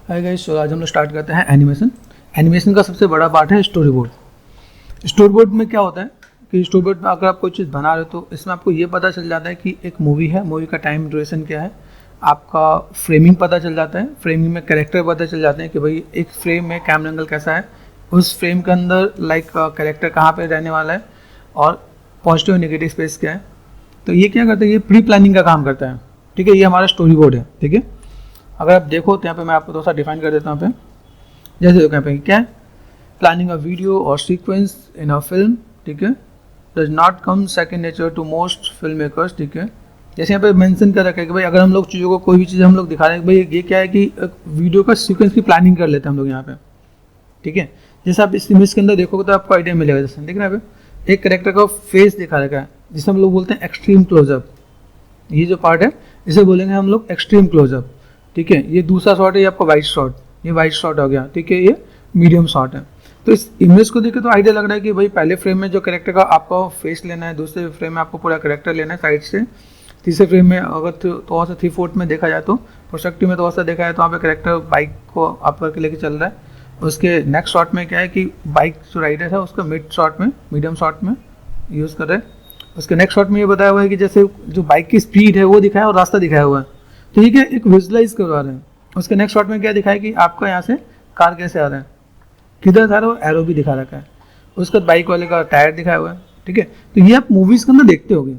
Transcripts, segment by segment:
Hi guys, तो आज हम लोग स्टार्ट करते हैं एनिमेशन। एनिमेशन का सबसे बड़ा पार्ट है स्टोरी बोर्ड। स्टोरी बोर्ड में क्या होता है कि स्टोरी बोर्ड में अगर आप कोई चीज़ बना रहे हो तो इसमें आपको ये पता चल जाता है कि एक मूवी है, मूवी का टाइम ड्यूरेशन क्या है, आपका फ्रेमिंग पता चल जाता है, फ्रेमिंग में कैरेक्टर पता चल जाते हैं कि भाई एक फ्रेम में कैमरा एंगल कैसा है, उस फ्रेम के अंदर कैरेक्टर कहाँ पे रहने वाला है और पॉजिटिव और नेगेटिव स्पेस क्या है। तो ये क्या करता है, ये प्री प्लानिंग का काम करता है। ठीक है, ये हमारा स्टोरी बोर्ड है। ठीक है, अगर आप देखो तो यहाँ पे मैं आपको थोड़ा सा डिफाइन कर देता हूँ। यहाँ पे जैसे देखो यहाँ पे क्या है, प्लानिंग अ वीडियो और सीक्वेंस इन अ फिल्म। ठीक है, does not come second nature to most film makers. ठीक है, जैसे यहाँ पे मेंशन कर रखा है कि भाई अगर हम लोग चीज़ों को कोई भी चीज़ हम लोग दिखा रहे हैं, भाई ये क्या है कि वीडियो का सीक्वेंस की प्लानिंग कर लेते हैं हम लोग यहाँ पे। ठीक है, जैसे आप इस इमेज के अंदर देखोगे तो आपको आइडिया मिलेगा। जैसे देख रहे हैं यहाँ पे एक कैरेक्टर का फेस दिखा रखा है, जिसे हम लोग बोलते हैं एक्सट्रीम क्लोजअप। ये जो पार्ट है इसे बोलेंगे हम लोग एक्सट्रीम क्लोजअप। ठीक है, ये दूसरा शॉट है, ये आपका वाइड शॉट, ये वाइड शॉट हो गया। ठीक है, ये मीडियम शॉट है। तो इस इमेज को देख के तो आइडिया लग रहा है कि भाई पहले फ्रेम में जो कैरेक्टर का आपको फेस लेना है, दूसरे फ्रेम में आपको पूरा कैरेक्टर लेना है साइड से, तीसरे फ्रेम में अगर थोड़ा सा 3/4 में देखा जाए तो प्रोस्पेक्टिव में थोड़ा सा देखा जाए तो वहाँ पे कैरेक्टर बाइक को आप करके लेके चल रहा है। उसके नेक्स्ट शॉट में क्या है कि बाइक जो राइडर है उसका मिड शॉट में, मीडियम शॉट में यूज़ कर रहे हैं। उसके नेक्स्ट शॉट में ये बताया हुआ है कि जैसे जो बाइक की स्पीड है वो दिखाया और रास्ता दिखाया हुआ है। तो ठीक है, एक विजुलाइज करवा रहे हैं। उसके नेक्स्ट शॉट में क्या दिखाया कि आपका यहाँ से कार कैसे आ रहा है, किधर जा रहा है, वो एरो भी दिखा रखा है। उसके बाद बाइक वाले का टायर दिखाया हुआ है। ठीक है, तो ये आप मूवीज़ के अंदर देखते होगे।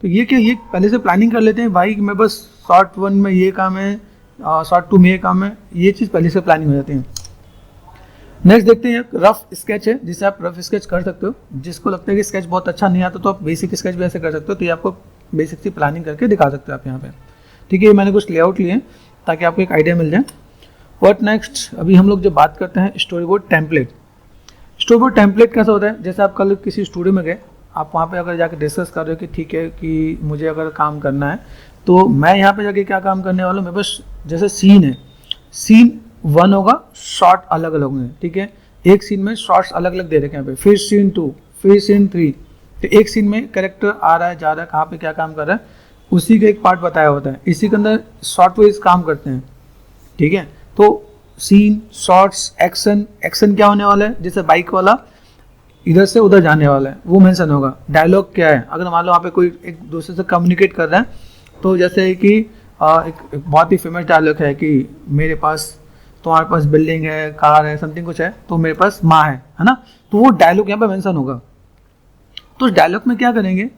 तो ये क्या, ये पहले से प्लानिंग कर लेते हैं भाई कि मैं बस शॉट 1 में ये काम है, शॉट 2 में ये काम है, ये चीज़ पहले से प्लानिंग हो जाती है। नेक्स्ट देखते हैं, रफ स्केच है जिसे आप रफ स्केच कर सकते हो। जिसको लगता है कि स्केच बहुत अच्छा नहीं आता तो आप बेसिक स्केच भी ऐसे कर सकते हो। तो ये आपको बेसिक सी प्लानिंग करके दिखा सकते हो आप यहाँ पे। ठीक है, मैंने कुछ लेआउट लिए ताकि आपको एक आइडिया मिल जाए। व्हाट नेक्स्ट, अभी हम लोग जब बात करते हैं story board template. Story board template कैसा होता है, जैसे आप कल किसी स्टूडियो में गए, आप वहाँ पे अगर जाकर डिस्कस कर रहे हो कि ठीक है कि मुझे अगर काम करना है तो मैं यहाँ पे जाके क्या काम करने वाला हूँ, मैं बस जैसे सीन है, सीन 1 होगा, शॉट अलग अलग होंगे। ठीक है, एक सीन में शॉट्स अलग अलग दे रखे हैं यहाँ पे, फिर सीन 2, फिर सीन 3। तो एक सीन में कैरेक्टर आ रहा है, जा रहा है, कहाँ पे क्या काम कर रहा है, उसी का एक पार्ट बताया होता है। इसी के अंदर शॉर्ट वाइज काम करते हैं। ठीक है, तो सीन, शॉर्ट्स, एक्शन। एक्शन क्या होने वाला है, जैसे बाइक वाला इधर से उधर जाने वाला है वो मेंशन होगा। डायलॉग क्या है, अगर मान लो वहाँ पे कोई एक दूसरे से कम्युनिकेट कर रहा है तो जैसे कि एक बहुत ही फेमस डायलॉग है कि मेरे पास, तुम्हारे पास बिल्डिंग है, कार है, समथिंग कुछ है, तो मेरे पास माँ है ना। तो वो डायलॉग यहाँ पे मेंशन होगा। तो उस डायलॉग में क्या करेंगे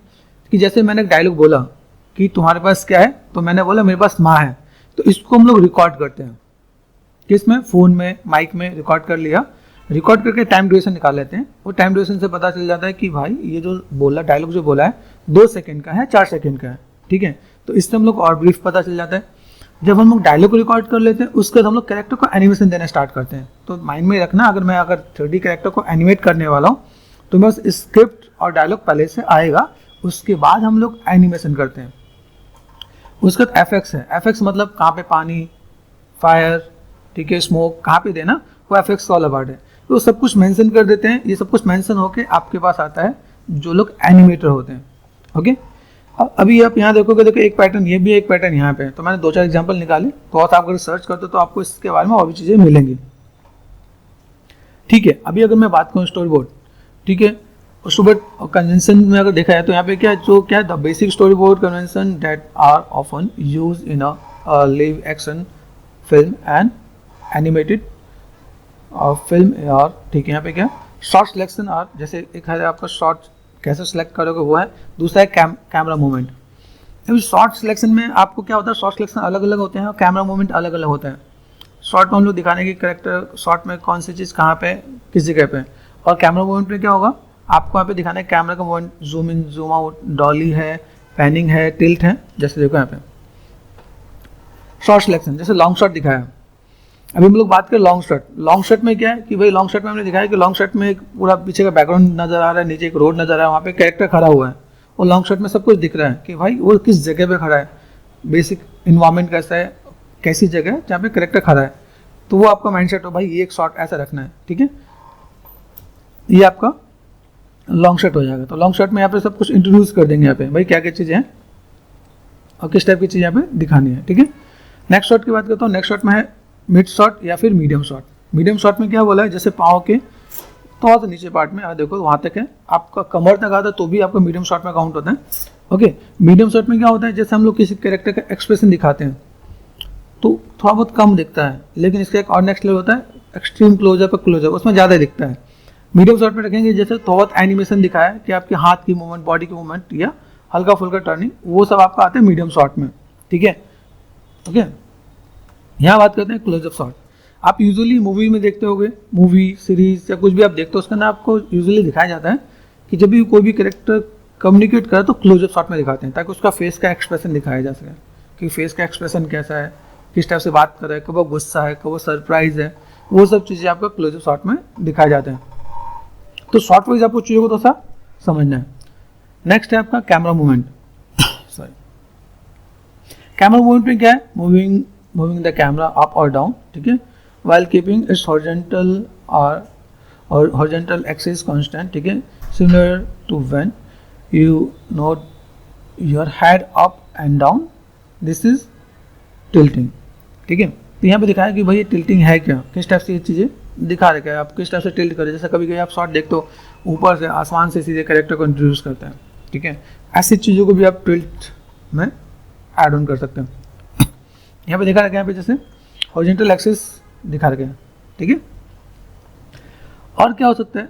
कि जैसे मैंने एक डायलॉग बोला कि तुम्हारे पास क्या है, तो मैंने बोला मेरे पास माँ है, तो इसको हम लोग रिकॉर्ड करते हैं। किसमें, फ़ोन में, माइक में रिकॉर्ड कर लिया। रिकॉर्ड करके टाइम ड्यूरेशन निकाल लेते हैं। वो टाइम ड्यूरेशन से पता चल जाता है कि भाई ये जो बोला, डायलॉग जो बोला है 2 सेकंड का है, 4 सेकंड का है। ठीक है, तो इससे हम लोग और ब्रीफ पता चल जाता है। जब हम लोग डायलॉग को रिकॉर्ड कर लेते हैं उसके बाद हम लोग कैरेक्टर को एनिमेशन देना स्टार्ट करते हैं। तो माइंड में रखना, अगर 3D कैरेक्टर को एनिमेट करने वाला हूँ तो बस स्क्रिप्ट और डायलॉग पहले से आएगा, उसके बाद हम लोग एनिमेशन करते हैं। उसके बाद एफएक्स है। एफएक्स मतलब कहाँ पे पानी, फायर, ठीक है, स्मोक कहाँ पे देना, वो एफएक्स वाला पार्ट है। तो सब कुछ मेंशन कर देते हैं। ये सब कुछ मेंशन होके आपके पास आता है जो लोग एनिमेटर होते हैं। ओके, अभी आप यहाँ देखोगे, देखो एक पैटर्न ये भी, एक पैटर्न यहाँ पे। तो मैंने 2-4 एग्जांपल निकाले, तो आप अगर सर्च करते हो तो आपको इसके बारे में और भी चीज़ें मिलेंगी। ठीक है, अभी अगर मैं बात करूँ स्टोरी बोर्ड, ठीक है, स्टोरी बोर्ड कन्वेंशन में अगर देखा जाए तो यहाँ पे क्या है, the basic storyboard convention that are often use in a live action film and animated film. और ठीक है, यहाँ पे क्या, शॉर्ट सिलेक्शन, और जैसे एक है आपका शॉर्ट कैसे सिलेक्ट करोगे वो है। दूसरा है कैमरा मूवमेंट। अभी शॉर्ट सिलेक्शन में आपको क्या होता है, शॉर्ट सिलेक्शन अलग अलग होते हैं और कैमरा मूवमेंट अलग अलग होता है। शॉर्ट में हम लोग दिखाने की कैरेक्टर शॉर्ट में कौन सी चीज़ कहाँ पे, किस जगह पे, और कैमरा मूवमेंट में क्या होगा, आपको यहाँ पे दिखाना है कैमरा का movement, zoom in, zoom out, Dolly है, पैनिंग है, टिल्ट है। जैसे देखो यहाँ पे शॉर्ट सिलेक्शन, जैसे लॉन्ग शॉट दिखाया। अभी हम लोग बात करें लॉन्ग शॉट। लॉन्ग शॉट में क्या है कि भाई लॉन्ग शॉट में हमने दिखाया कि लॉन्ग शॉट में एक पूरा पीछे का बैकग्राउंड नजर आ रहा है, नीचे एक रोड नजर आ रहा है, वहाँ पे कैरेक्टर खड़ा हुआ है। और लॉन्ग शॉट में सब कुछ दिख रहा है कि भाई वो किस जगह पे खड़ा है, बेसिक इन्वायरमेंट कैसा है, कैसी जगह है जहाँ पे कैरेक्टर खड़ा है। तो वो आपका माइंडसेट हो भाई, ये एक शॉट ऐसा रखना है। ठीक है, ये आपका लॉन्ग शॉट हो जाएगा। तो लॉन्ग शॉट में यहाँ पे सब कुछ इंट्रोड्यूस कर देंगे, यहाँ पे भाई क्या क्या चीज़ें हैं और किस टाइप की चीज़ यहाँ पे दिखानी है। ठीक है, नेक्स्ट शॉट की बात करता हूँ। नेक्स्ट शॉट में है मिड शॉट या फिर मीडियम शॉट। मीडियम शॉट में क्या बोला है, जैसे पाँव के थोड़ा सा नीचे पार्ट में देखो वहाँ तक है, आपका कमर तक आता है तो भी आपका मीडियम शॉट में काउंट होता है। ओके, मीडियम शॉट में क्या होता है, जैसे हम लोग किसी कैरेक्टर का एक्सप्रेशन दिखाते हैं तो थोड़ा बहुत कम दिखता है, लेकिन इसका एक और नेक्स्ट लेवल होता है एक्सट्रीम क्लोजअप और क्लोजअप, उसमें ज़्यादा दिखता है। मीडियम शॉट में रखेंगे जैसे थोड़ा बहुत एनिमेशन दिखाया है कि आपके हाथ की मूवमेंट, बॉडी की मूवमेंट या हल्का फुल्का टर्निंग, वो सब आपका आता है मीडियम शॉट में। ठीक है, ओके। यहाँ बात करते हैं क्लोजअप शॉट। आप यूजुअली मूवी में देखते होगे, मूवी सीरीज या कुछ भी आप देखते हो उसके अंदर आपको यूजुअली दिखाया जाता है कि जब भी कोई भी कैरेक्टर कम्युनिकेट करे तो क्लोजअप शॉट में दिखाते हैं, ताकि उसका फेस का एक्सप्रेशन दिखाया जा सके कि फेस का एक्सप्रेशन कैसा है, किस टाइप से बात कर रहा है, कब वो गुस्सा है, कब वो सरप्राइज है, वो सब चीज़ें आपको क्लोजअप शॉट में दिखाए जाते हैं। तो शॉर्ट वाइज आपको चीज़ों को थोड़ा सा समझना है। नेक्स्ट है आपका camera movement. Sorry, camera movement में क्या है, मूविंग द कैमरा अप और डाउन, ठीक है, while keeping its horizontal or horizontal axis constant, ठीक है, similar to when you nod your head up and down, this is tilting। ठीक है, तो यहाँ पे दिखाया कि भाई ये टिल्टिंग है क्या, किस टाइप से ये चीज़ें दिखा रखे हैं, आप किस टाइप से टिल्ट करें। जैसे कभी कभी आप शॉट देखते हो ऊपर से आसमान से सीधे कैरेक्टर को इंट्रोड्यूस करते हैं, ठीक है, ऐसी चीज़ों को भी आप टिल्ट में ऐड ऑन कर सकते हैं। यहाँ पे दिखा रखा है, यहाँ पे जैसे हॉरिजॉन्टल एक्सिस दिखा रखे हैं, ठीक है। और क्या हो सकता है,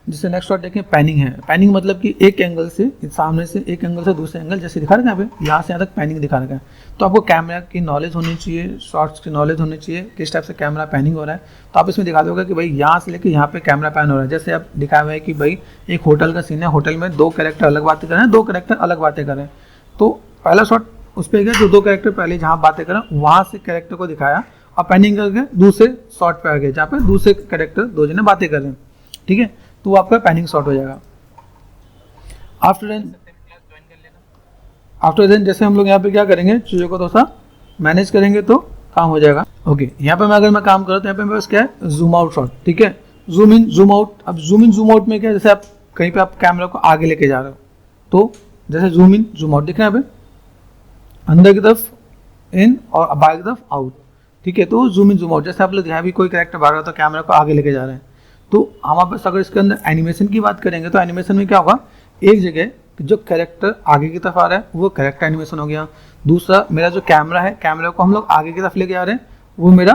जैसे नेक्स्ट शॉट देखें, पैनिंग है। पैनिंग मतलब कि एक एंगल से, सामने से एक एंगल से दूसरे एंगल, जैसे दिखा रखा है यहाँ पे, यहाँ से यहाँ तक पैनिंग दिखा रखा है। तो आपको कैमरा की नॉलेज होनी चाहिए, शॉट्स की नॉलेज होनी चाहिए, किस टाइप से कैमरा पैनिंग हो रहा है। तो आप इसमें दिखा दोगे कि भाई यहाँ से लेकर यहाँ पे कैमरा पैन हो रहा है। जैसे आप दिखाया हुआ है कि भाई एक होटल का सीन है, होटल में दो कैरेक्टर अलग बातें कर रहे हैं, दो कैरेक्टर अलग बातें कर रहे हैं। तो पहला शॉट उस पर गया, जो दो कैरेक्टर पहले जहाँ बातें कर रहे हैं वहाँ से कैरेक्टर को दिखाया, और पैनिंग करके दूसरे शॉट पे आ गए जहाँ पे दूसरे कैरेक्टर दो जने बातें कर रहे हैं, ठीक है, तो वो आपका पैनिंग शॉट हो जाएगा। आफ्टर देन जैसे हम लोग यहाँ पे क्या करेंगे, चीज़ों को थोड़ा सा मैनेज करेंगे तो काम हो जाएगा। ओके, यहाँ पे अगर मैं काम करूँ तो यहाँ पे मेरे पास क्या है, जूम आउट शॉट, ठीक है, जूम इन जूम आउट। अब जूम इन जूम आउट में क्या है, जैसे आप कहीं पे आप कैमरा को आगे लेके जा रहे हो, तो जैसे जूम इन जूम आउट दिख रहा है यहाँ पे, अंदर की तरफ इन और बाहर की तरफ आउट, ठीक है। तो जूम इन जूम आउट, जैसे आप लोग यहाँ भी कोई कैरेक्टर भाग रहा है तो कैमरा को आगे लेके जा रहे हैं। तो हम वापस अगर इसके अंदर एनिमेशन की बात करेंगे तो एनिमेशन में क्या होगा, एक जगह जो कैरेक्टर आगे की तरफ आ रहा है वो कैरेक्टर एनिमेशन हो गया, दूसरा मेरा जो कैमरा है, कैमरा को हम लोग आगे की तरफ लेके आ रहे हैं, वो मेरा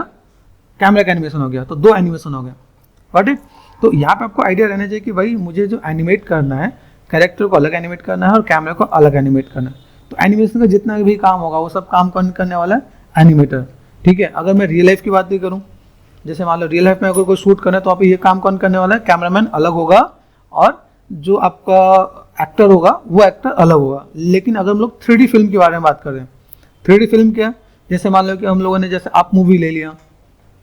कैमरा का एनिमेशन हो गया, तो दो एनिमेशन हो गया। Got it. तो यहाँ पे आपको आइडिया रहना चाहिए कि भाई मुझे जो एनिमेट करना है, कैरेक्टर को अलग एनिमेट करना है और कैमरा को अलग एनिमेट करना है। तो एनिमेशन का जितना भी काम होगा वो सब काम कौन करने वाला है, एनिमेटर, ठीक है। अगर मैं रियल लाइफ की बात भी करूँ, जैसे मान लो रियल लाइफ में अगर कोई शूट करना है तो आप ये काम कौन करने वाला है, कैमरामैन अलग होगा और जो आपका एक्टर होगा वो एक्टर अलग होगा। लेकिन अगर हम लोग 3D फिल्म के बारे में बात कर रहे हैं, 3D फिल्म क्या है, जैसे मान लो कि हम लोगों ने जैसे अप मूवी ले लिया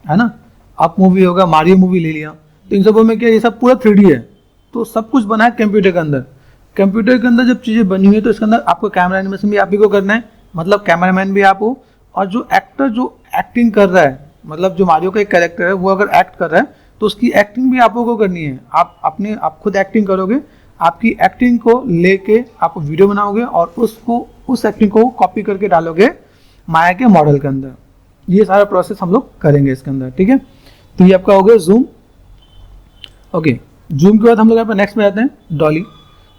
है ना, अप मूवी होगा, मारियो मूवी ले लिया, तो इन सबों में क्या ये सब पूरा 3D है, तो सब कुछ बना है कंप्यूटर के अंदर। कंप्यूटर के अंदर जब चीज़ें बनी हुई है तो इसके अंदर आपको कैमरा एनिमेशन भी आप ही को करना है, मतलब कैमरामैन भी आप हो, और जो एक्टर जो एक्टिंग कर रहा है, मतलब जो मारियो का एक कैरेक्टर है वो अगर एक्ट कर रहा है तो उसकी एक्टिंग भी आपको को करनी है। आप खुद एक्टिंग करोगे, आपकी एक्टिंग को लेके आप वीडियो बनाओगे और उस एक्टिंग को कॉपी करके डालोगे माया के मॉडल के अंदर। ये सारा प्रोसेस हम लोग करेंगे इसके अंदर, ठीक है। तो ये आपका हो गया जूम। ओके, जूम के बाद हम लोग यहाँ पे नेक्स्ट में आते हैं डॉली।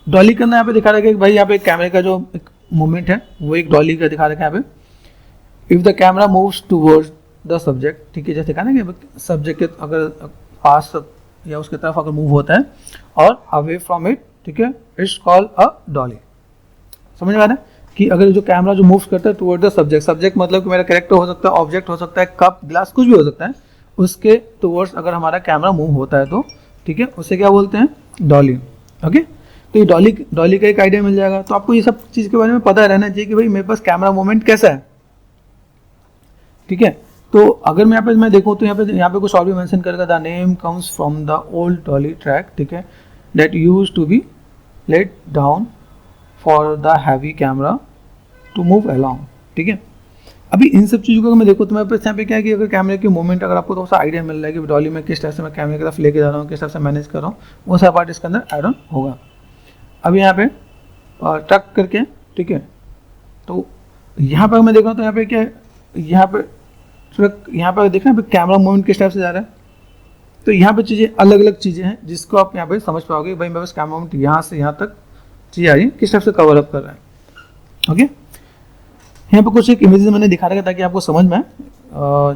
डॉली के अंदर यहाँ पे दिखा रखा है कि भाई यहाँ पे कैमरे का जो एक मूवमेंट है वो एक डॉली का दिखा रखा है यहाँ पे। If the camera moves towards the subject, ठीक है, जैसे कहा ना कि सब्जेक्ट के अगर पास या उसकी तरफ अगर मूव होता है और अवे फ्रॉम इट, ठीक है, इट्स कॉल्ड अ डॉली। समझ में आ रहा है कि अगर जो कैमरा जो मूव करता है टुवर्ड द सब्जेक्ट, सब्जेक्ट मतलब कि मेरा कैरेक्टर हो सकता है, ऑब्जेक्ट हो सकता है, कप ग्लास कुछ भी हो सकता है, उसके टुवर्ड्स अगर हमारा कैमरा मूव होता है तो, ठीक है, उसे क्या बोलते हैं, डॉली। ओके, तो ये डॉली का एक आइडिया मिल जाएगा। तो आपको ये सब चीज़ के बारे में पता रहना चाहिए कि भाई मेरे पास कैमरा मूवमेंट कैसा है, ठीक है। तो अगर मैं देखूँ तो यहाँ पे कुछ और भी मेंशन करेगा, the name comes from the old dolly track, ठीक है, that used to be let down for the heavy camera to move along, ठीक है। अभी इन सब चीज़ों को मैं देखूँ तो मेरे पास यहाँ पे क्या है कि अगर कैमरे की मूवमेंट अगर आपको थोड़ा सा आइडिया मिल रहा है कि डॉली में किस तरह से मैं कैमरे की तरफ लेके जा रहा हूँ, किस तरह से मैनेज कर रहा हूँ, वो सब पार्ट इसके अंदर ऐड ऑन होगा। अभी यहाँ पे ट्रक करके, ठीक है, तो यहाँ पर मैं देख रहा हूँ तो यहाँ पे क्या है, यहाँ पे थोड़ा यहाँ पर देखना कैमरा मूवमेंट किस टाइप से जा रहा है, तो यहाँ पे चीज़ें अलग अलग चीज़ें हैं जिसको आप यहाँ पे समझ पाओगे भाई मेरे पास कैमरा मूवमेंट यहाँ से यहाँ तक चीज़ आ रही है, किस टाइप से कवर अप कर रहा है। ओके, यहाँ पे कुछ एक इमेजेस मैंने दिखा रखा ताकि आपको समझ में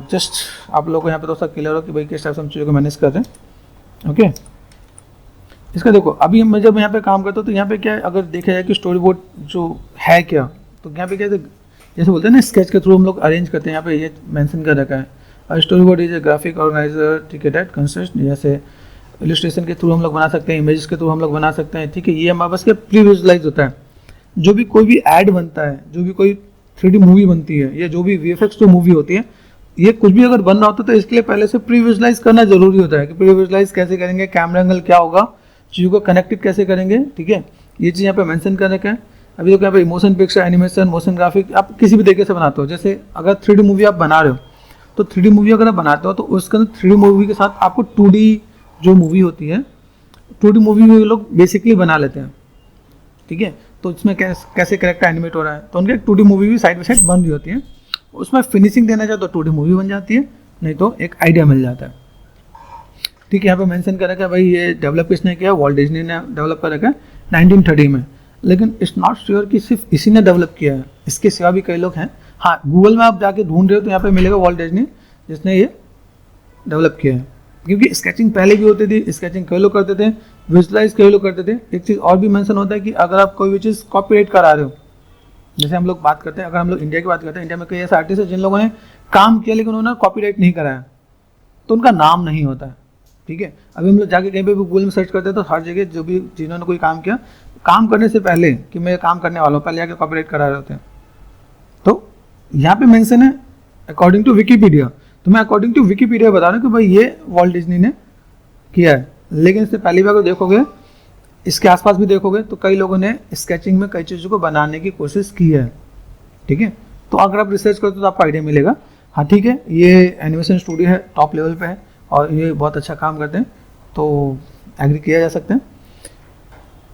जस्ट आप लोगों को यहाँ पे थोड़ा सा क्लियर हो कि भाई किस टाइप से हम चीज़ों को मैनेज कर रहे हैं। ओके, इसका देखो अभी मैं जब यहाँ पे काम करता हूँ तो यहाँ पे क्या है, अगर देखा जाए कि स्टोरी बोर्ड जो है क्या, तो यहाँ पे क्या है, जैसे बोलते हैं ना स्केच के थ्रू हम लोग अरेंज करते हैं, यहाँ पे ये मेंशन कर रखा है story board is a graphic organiser, ठीक है, डेट कंसिस्ट, जैसे इलस्ट्रेशन के थ्रू हम लोग बना सकते हैं, इमेजेस के थ्रू हम लोग बना सकते हैं, ठीक है। ये हमारे पास क्या प्री विजुअलाइज होता है, जो भी कोई भी ऐड बनता है, जो भी कोई 3D मूवी बनती है या जो भी VFX जो मूवी होती है, ये कुछ भी अगर बन रहा होता है तो इसके लिए पहले से प्री विजुअलाइज करना जरूरी होता है कि प्री विजुअलाइज कैसे करेंगे, कैमरा एंगल क्या होगा, चीज़ों को कनेक्टेड कैसे करेंगे, ठीक है। ये चीज़ यहाँ पे मेंशन कर रखा है। अभी तो यहाँ पे emotion picture, animation, motion graphic आप किसी भी तरीके से बनाते हो, जैसे अगर 3D मूवी आप बना रहे हो तो 3D मूवी अगर आप बनाते हो तो उसके अंदर 3D मूवी के साथ आपको 2D जो मूवी होती है, 2D मूवी भी लोग बेसिकली बना लेते हैं, ठीक है। तो इसमें कैसे कैरेक्टर एनिमेट हो रहा है, तो उनके 2D मूवी भी साइड बाई साइड बन रही होती है, उसमें फिनिशिंग देना चाहे तो 2D मूवी बन जाती है, नहीं तो एक आइडिया मिल जाता है, ठीक है। यहाँ पे मेंशन कर रखा है भाई ये डेवलप किसने किया, वॉल्ट डिज्नी ने डेवलप कर रखा है 1930 में, लेकिन इट्स नॉट श्योर कि सिर्फ इसी ने डेवलप किया है, इसके सिवा भी कई लोग हैं। हाँ, गूगल में आप जाके ढूंढ रहे हो तो यहाँ पे मिलेगा वॉल्ट डिज्नी जिसने ये डेवलप किया है, क्योंकि स्केचिंग पहले भी होती थी, स्केचिंग कई लोग करते थे, विजुअलाइज कई लोग करते थे। एक चीज़ और भी मेंशन होता है कि अगर आप कोई भी चीज़ कॉपीराइट करा रहे हो, जैसे हम लोग बात करते हैं, अगर हम लोग इंडिया की बात करते हैं, इंडिया में कई ऐसे आर्टिस्ट हैं जिन लोगों ने काम किया लेकिन उन्होंने कॉपीराइट नहीं कराया, तो उनका नाम नहीं होता है, ठीक है। अभी हम लोग जाके कहीं पे भी गूगल में सर्च करते हैं तो हर जगह जो भी जिन्होंने कोई काम किया, काम करने से पहले कि मैं काम करने वाला हूँ, पहले जाके कॉपीराइट करा रहे होते हैं। तो यहाँ पे मेंशन है अकॉर्डिंग टू विकीपीडिया, तो मैं अकॉर्डिंग टू विकीपीडिया बता रहा हूँ कि भाई ये वॉल्ट डिज्नी ने किया है, लेकिन इससे पहली बार अगर देखोगे, इसके आसपास भी देखोगे तो कई लोगों ने स्केचिंग में कई चीज़ों को बनाने की कोशिश की है, ठीक है। तो अगर आप रिसर्च करते हो तो आपको आइडिया मिलेगा। हाँ ठीक है, ये एनिमेशन स्टूडियो है, टॉप लेवल पे है और ये बहुत अच्छा काम करते हैं, तो एग्री किया जा सकते हैं।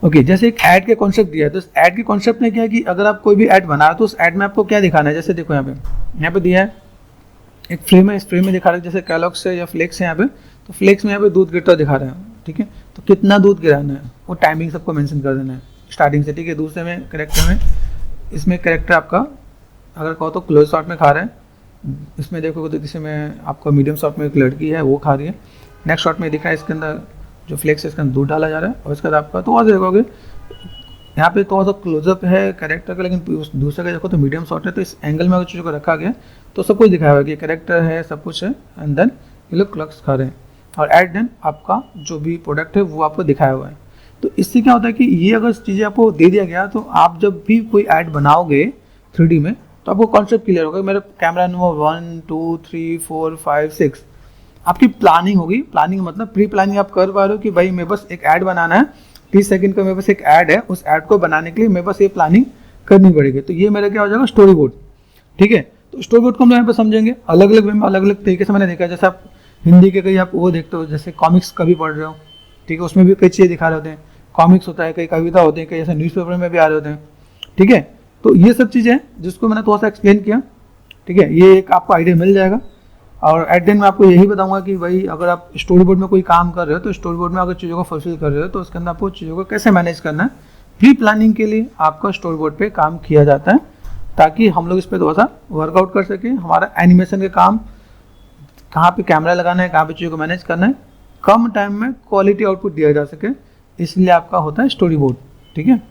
ओके, जैसे एक ऐड के कॉन्सेप्ट दिया है, तो इस ऐड के कॉन्सेप्ट में क्या है कि अगर आप कोई भी ऐड बना रहे हो तो उस ऐड में आपको क्या दिखाना है, जैसे देखो यहाँ पे दिया है एक फ्रेम है, इस फ्रेम में दिखा रहा है जैसे कैलॉग्स है या फ्लेक्स है यहाँ पे, तो फ्लेक्स में यहाँ पे दूध गिरता दिखा रहा है, ठीक है। तो कितना दूध गिराना है वो टाइमिंग सबको मेंशन कर देना है स्टार्टिंग से, ठीक है। दूसरे में करेक्टर में, इसमें करेक्टर आपका अगर कहो तो क्लोज शॉट में खा रहा है, इसमें देखोगे तो किसी में आपका मीडियम शॉट में एक लड़की है वो खा रही है, नेक्स्ट शॉट में दिख रहा है इसके अंदर जो फ्लेक्स है इसके अंदर दूध डाला जा रहा है, और इसके बाद आपका तो और देखोगे यहाँ पे थोड़ा सा क्लोजअप है कैरेक्टर का, लेकिन दूसरे का देखो तो मीडियम शॉट है, तो इस एंगल में अगर चीज़ों को रखा गया तो सब कुछ दिखाया हुआ कि कैरेक्टर है, सब कुछ है, एंड देन ये लोग क्लक्स खा रहे हैं, और एट देन आपका जो भी प्रोडक्ट है वो आपको दिखाया हुआ है। तो इससे क्या होता है कि ये अगर चीज़ें आपको दे दिया गया तो आप जब भी कोई ऐड बनाओगे 3D में तो आपको कॉन्सेप्ट क्लियर होगा, मेरा कैमरा नंबर 1 2 3 4 5 6, आपकी प्लानिंग होगी। प्लानिंग मतलब प्री प्लानिंग आप कर पा रहे हो कि भाई मेरे पास एक ऐड बनाना है, 30 सेकंड का मेरे पास एक ऐड है, उस ऐड को बनाने के लिए मेरे पास ये प्लानिंग करनी पड़ेगी। तो ये मेरा क्या हो जाएगा, स्टोरी बोर्ड, ठीक है। तो स्टोरी बोर्ड को हम यहाँ पे समझेंगे अलग अलग वे में, अलग अलग तरीके से मैंने देखा है। जैसे आप हिंदी के कई आप वो देखते हो, जैसे कॉमिक्स कभी पढ़ रहे हो, ठीक है, उसमें भी कई चीज़ें दिखा रहे होते हैं, कॉमिक्स होता है, कई कविता होते हैं, कई ऐसे न्यूज़पेपर में भी आ रहे होते हैं, ठीक है। तो ये सब चीज़ें हैं जिसको मैंने थोड़ा सा एक्सप्लेन किया, ठीक है। ये एक आपको आइडिया मिल जाएगा, और एट देन मैं आपको यही बताऊंगा कि भाई अगर आप स्टोरी बोर्ड में कोई काम कर रहे हो तो स्टोरी बोर्ड में अगर चीज़ों को फुलफिल कर रहे हो तो उसके अंदर आपको चीज़ों को कैसे मैनेज करना है। प्री प्लानिंग के लिए आपका स्टोरी बोर्ड पे काम किया जाता है ताकि हम लोग इस पर थोड़ा सा वर्कआउट कर सकें। हमारा एनिमेशन के काम कहाँ पे कैमरा लगाना है, कहाँ पे चीज़ों को मैनेज करना है, कम टाइम में क्वालिटी आउटपुट दिया जा सके, इसलिए आपका होता है स्टोरी बोर्ड, ठीक है।